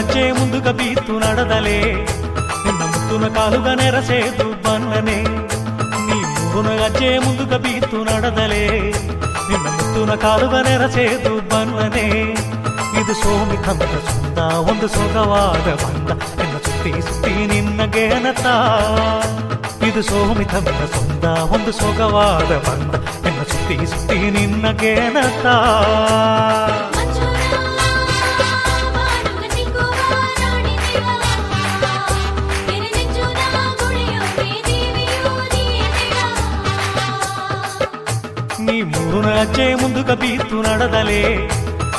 ಹೆಜ್ಜೆ ಮುಂದುಕ ಬೀತು ನಡೆದಲೆ ನಿನ್ನ ಮುತ್ತುನ ಕಾಲುಗ ನೆರಸೇದು ಬನ್ನನೆ ನೀ ಮೂರುನ ಹೆಜ್ಜೆ ಮುಂದುಕ ಬೀತು ನಡೆದಲೆ ನಿನ್ನ ಮುತ್ತುನ ಕಾಲುಗ ನೆರಸೇದು ಬನ್ನನೆ ಇದು ಸೋಮಿತಂದ ಸುಂದ ಒಂದು ಸೊಗವಾದ ಬಂದ ನಿನ್ನ ಸುತ್ತಿ ಸುತ್ತಿ ನಿನ್ನ ಗೆಣತ ಇದು ಸೋಮಿತಂದ ಸುಂದ ಒಂದು ಸೊಗವಾದ ಬಂದ ನಿನ್ನ ಸುತ್ತಿ ಸುತ್ತಿ ನಿನ್ನ ಗೆಣತ ನೀ ಮೂರುನ ಹೆಜ್ಜೆ ಮುಂದುಕ ಬೀತು ನಡೆದಲೆ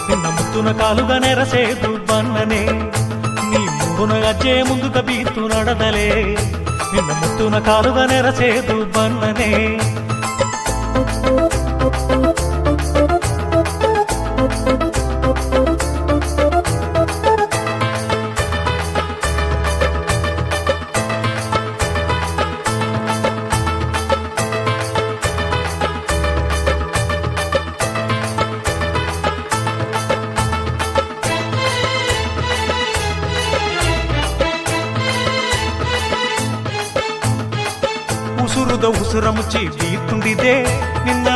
ನಿನ್ನ ಮುತ್ತುನ ಕಾಲುಗ ನೆರಸೇದು ಬನ್ನನೆ ನೀ ಮೂರುನ ಹೆಜ್ಜೆ ಮುಂದುಕ ಬೀತು ನಡೆದಲೆ ನಿನ್ನ ಮುತ್ತುನ ಕಾಲುಗ ನೆರಸೇದು ಬನ್ನನೆ ಉಸುರುದ ಉಸುರ ಮುಚ್ಚಿ ಬೀತುಂಡಿದೆ ನಿನ್ನ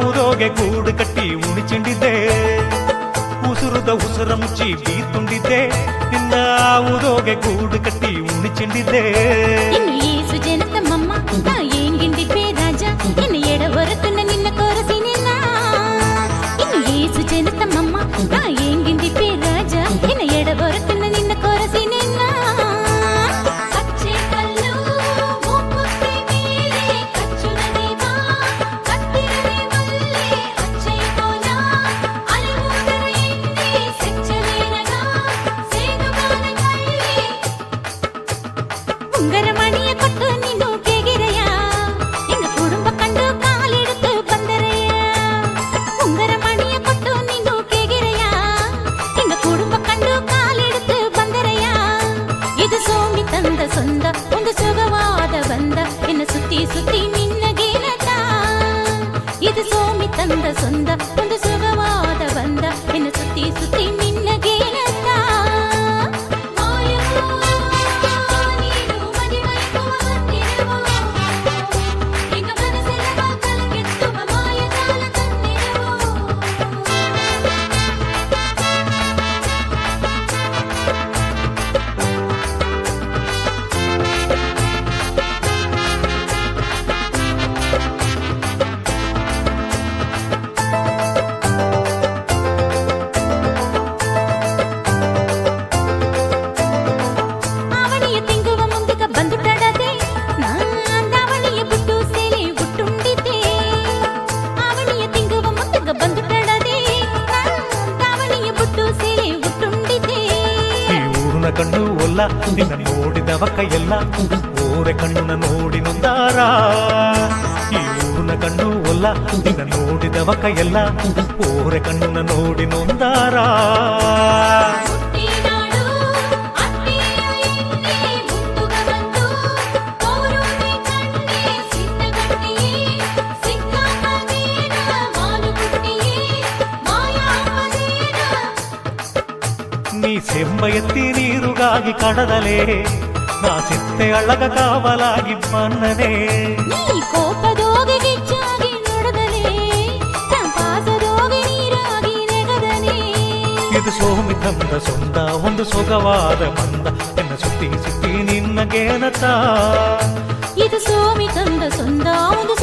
ಊರೋಗೆ ಗೂಡು ಕಟ್ಟಿ ಉಣಿಚಿಂಡಿದೆ ಉಸುರುದ ಉಸುರ ಮುಚ್ಚಿ ಬೀತುಂಡಿದೆ ನಿನ್ನ ಊರೋಗೆ ಗೂಡು ಕಟ್ಟಿ ಉಣಿಚಿಂಡಿದೆ ನಿನ್ನ ಕೊರಸಿ ನಿನ್ನ ಇನ್ನು ಏಸು ಜನತಮ್ಮಮ್ಮ ನಾ ಏಂಗಿಂದಿಪ್ಪೆ ರಾಜ ನಿನ್ನ ಎಡಬರುತ್ತನ್ನ ನಿನ್ನ ಕೊರಸಿ ನಿನ್ನ ಉಂಗರಮಣಿಯ ಕೊಟ್ಟು ನೀನು ಕೇಗಿರೆಯ ಎನ್ನ ಕುಡುಂಬ ಕಂಡು ಕಾಲಿಡುತ್ತು ಬಂದರೆಯ ಉಂಗರಮಣಿಯ ಕೊಟ್ಟು ನೀನು ಕೇಗಿರೆಯ ಎನ್ನ ಕುಡುಂಬ ಕಂಡು ಕಾಲಿಡುತ್ತು ಬಂದರೆಯ ಇದು ಸೋಮಿ ತಂದ ಸೊಂದ ಒಂದು ಸುಗವಾದ ಬಂದ ಎನ್ನ ಸುತ್ತಿ ಸುತ್ತಿ ನಿನ್ನ ಗೆಳತ ಇದು ಸೋಮಿ ತಂದ ಸೊಂದ ಒಂದು ಸುಗವಾದ ಬಂದ ಎನ್ನ ಸುತ್ತಿ ಸುತ್ತಿ ನಿನ್ನ ಗೆಳತ ಕಣ್ಣು ಒಲ್ಲ ನಿನ್ನ ನೋಡಿದವ ಕೈಯೆಲ್ಲ ಓರೆ ಕಣ್ಣುನ ನೋಡಿ ನೊಂದಾರ ಈ ಊರಿನ ಕಣ್ಣು ಒಲ್ಲ ನಿನ್ನ ನೋಡಿದವ ಕೈಯೆಲ್ಲ ಓರೆ ಕಣ್ಣುನ ನೋಡಿ ನೊಂದಾರ ನೀ ಸೆಂಬ ಎತ್ತಿ ನೀರುಗಾಗಿ ಕಡದಲೆ ನಾ ಸಿತ್ತೆ ಅಳ್ಳಗ ಕಾವಲಾಗಿ ಬನ್ನನೆ ನೀ ಕೋಪದೋಗೆ ಗಿಚ್ಚಾಗಿ ನಡೆದಲೆ ತಂಪಾಸದೋಗೆ ನೀರಾಗಿ ನೆಗದನೆ ಇದು ಸೋಮಿ ತಂದ ಸೊಂದ ಒಂದು ಸೊಗವಾದ ಬಂದ ಎನ್ನ ಸುತ್ತಿ ಸುತ್ತಿ ನಿನ್ನ ಗೆಣತ ಇದು ಸೋಮಿ ತಂದ ಸೊಂದ ಒಂದು